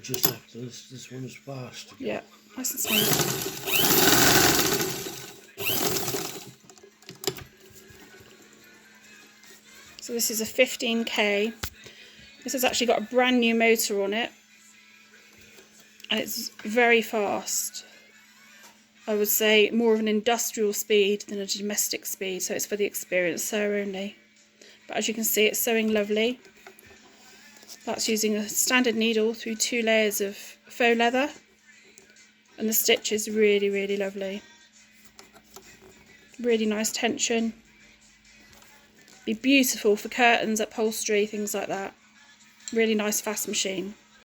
just after this one is fast. Yeah, nice and smooth. So this is a 15K. This has actually got a brand new motor on it, and it's very fast. I would say more of an industrial speed than a domestic speed, so it's for the experienced sewer only. But as you can see, it's sewing lovely. That's using a standard needle through 2 layers of faux leather, and the stitch is really, really lovely. Really nice tension. Be beautiful for curtains, upholstery, things like that. Really nice fast machine.